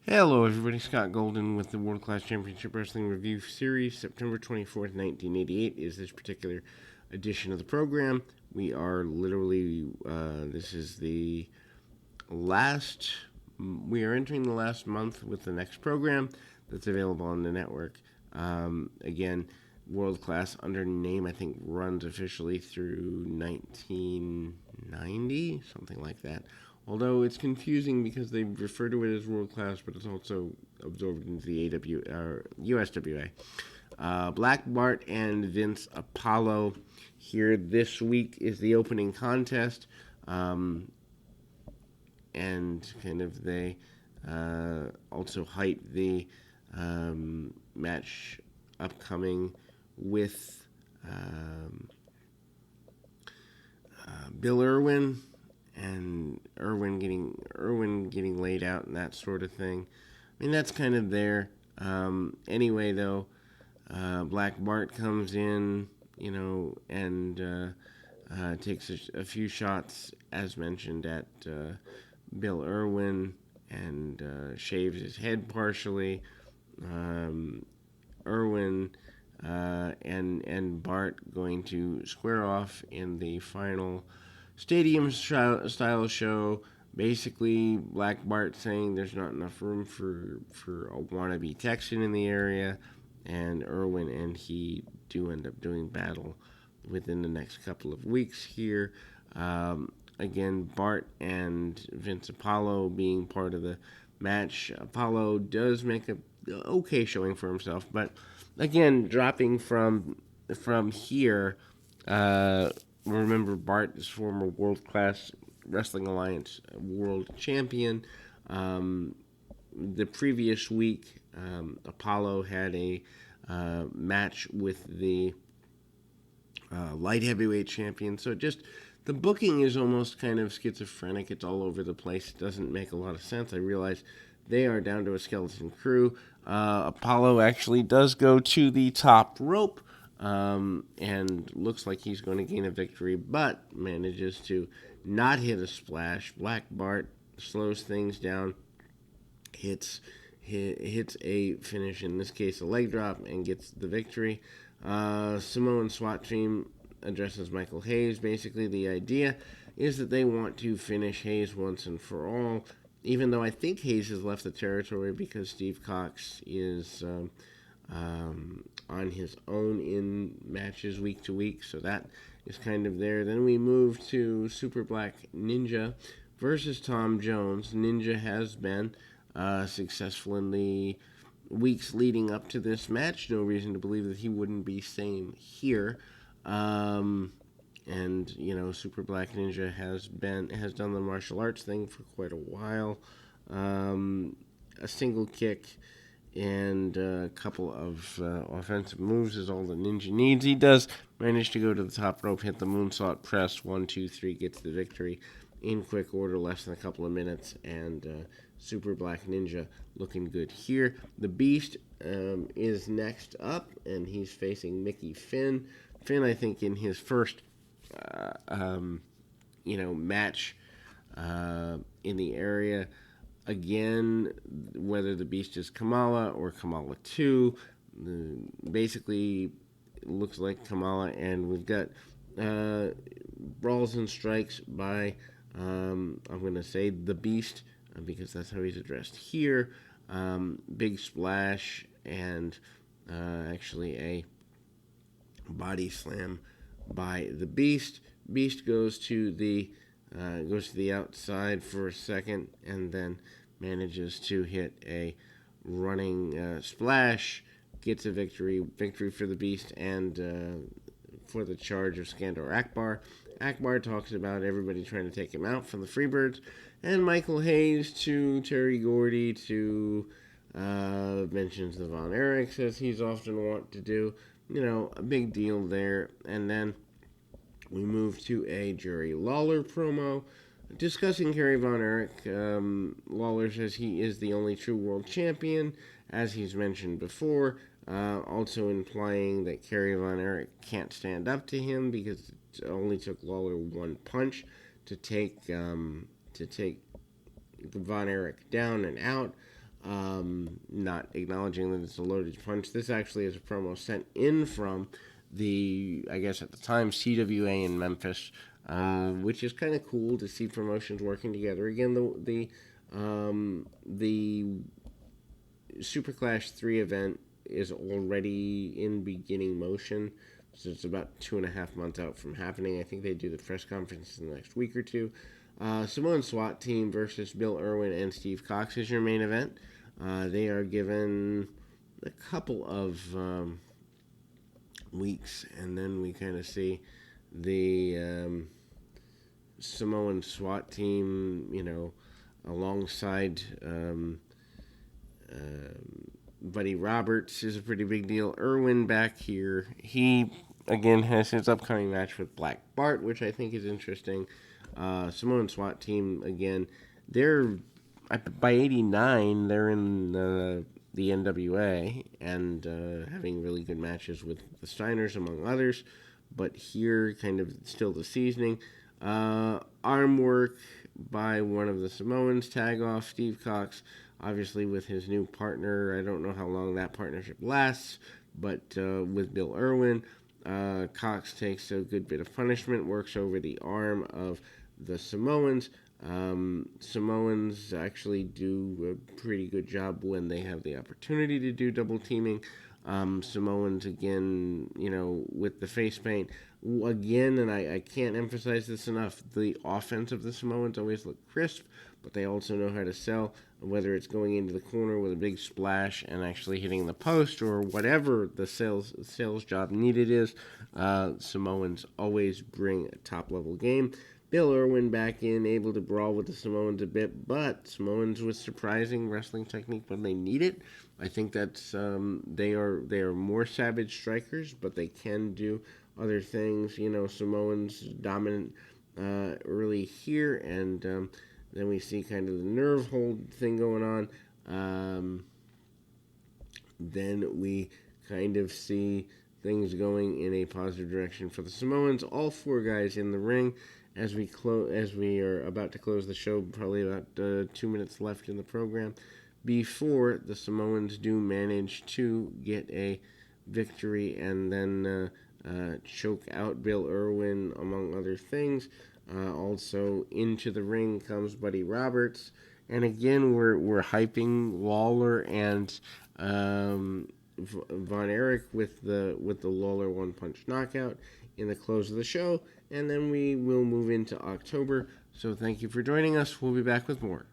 Hello, everybody. Scott Golden with the World Class Championship Wrestling Review Series. September 24th, 1988 is this particular edition of the program. We are literally, this is the last, we are entering the last month with the next program that's available on the network. Again, World Class under name, I think, runs officially through 1990, something like that. Although it's confusing because they refer to it as World Class, but it's also absorbed into the USWA. Black Bart and Vince Apollo here this week is the opening contest. And kind of they also hype the match upcoming with Bill Irwin and Irwin getting laid out and that sort of thing. I mean, that's kind of there. Anyway, though, Black Bart comes in, and takes a few shots, as mentioned, at Bill Irwin and shaves his head partially. Irwin and Bart going to square off in the final stadium style show. Basically, Black Bart saying there's not enough room for a wannabe Texan in the area, and Irwin and he do end up doing battle within the next couple of weeks here. Again, Bart and Vince Apollo being part of the match. Apollo does make a okay showing for himself, but again, dropping from here. Remember, Bart is former World Class Wrestling Alliance world champion. The previous week, Apollo had a match with the light heavyweight champion. So just the booking is almost kind of schizophrenic. It's all over the place. It doesn't make a lot of sense. I realize they are down to a skeleton crew. Apollo actually does go to the top rope. And looks like he's going to gain a victory, but manages to not hit a splash. Black Bart slows things down, hits a finish, in this case a leg drop, and gets the victory. Samoan SWAT team addresses Michael Hayes. Basically, the idea is that they want to finish Hayes once and for all, even though I think Hayes has left the territory because Steve Cox is on his own in matches week to week, so that is kind of there. Then we move to Super Black Ninja versus Tom Jones. Ninja has been successful in the weeks leading up to this match. No reason to believe that he wouldn't be same here. And Super Black Ninja has done the martial arts thing for quite a while. A single kick and a couple of offensive moves is all the Ninja needs. He does manage to go to the top rope, hit the moonsault press, 1, 2, 3, gets the victory in quick order, less than a couple of minutes, and Super Black Ninja looking good here. The Beast is next up, and he's facing Mickey Finn. Finn, I think, in his first match in the area. Again, whether the Beast is Kamala or Kamala 2, basically looks like Kamala, and we've got brawls and strikes by, I'm going to say, the Beast, because that's how he's addressed here. Big splash, and actually a body slam by the Beast. Beast goes to the outside for a second, and then manages to hit a running splash, gets a victory for the Beast, and for the charge of Skandor Akbar. Akbar talks about everybody trying to take him out from the Freebirds, and Michael Hayes to Terry Gordy to mentions the Von Erichs, as he's often wont to do. A big deal there. And then we move to a Jerry Lawler promo discussing Kerry Von Erich. Lawler says he is the only true world champion, as he's mentioned before, also implying that Kerry Von Erich can't stand up to him because it only took Lawler one punch to take Von Erich down and out. not acknowledging that it's a loaded punch. This actually is a promo sent in from I guess at the time, CWA in Memphis, which is kind of cool to see promotions working together. Again, the Super Clash 3 event is already in beginning motion, so it's about 2.5 months out from happening. I think they do the press conference in the next week or two. Samoan SWAT team versus Bill Irwin and Steve Cox is your main event. They are given a couple of weeks, and then we kind of see the Samoan SWAT team, alongside Buddy Roberts is a pretty big deal. Irwin back here. He, again, has his upcoming match with Black Bart, which I think is interesting. Samoan SWAT team, again, they're, by 89, they're in the NWA and having really good matches with the Steiners, among others. But here, kind of still the seasoning. Arm work by one of the Samoans, tag off Steve Cox, obviously with his new partner. I don't know how long that partnership lasts, but with Bill Irwin, Cox takes a good bit of punishment, works over the arm of the Samoans. Samoans actually do a pretty good job when they have the opportunity to do double teaming. Samoans, again, with the face paint. Again, and I can't emphasize this enough, the offense of the Samoans always look crisp, but they also know how to sell, whether it's going into the corner with a big splash and actually hitting the post or whatever the sales job needed is. Samoans always bring a top-level game. Bill Irwin back in, able to brawl with the Samoans a bit, but Samoans with surprising wrestling technique when they need it. I think that's they are more savage strikers, but they can do other things. Samoans dominant early here, and then we see kind of the nerve hold thing going on. Then we kind of see things going in a positive direction for the Samoans. All four guys in the ring. As we are about to close the show, probably about 2 minutes left in the program, before the Samoans do manage to get a victory and then choke out Bill Irwin, among other things. Also into the ring comes Buddy Roberts, and again we're hyping Lawler and Von Erich with the Lawler one punch knockout in the close of the show, and then we will move into October. So thank you for joining us. We'll be back with more.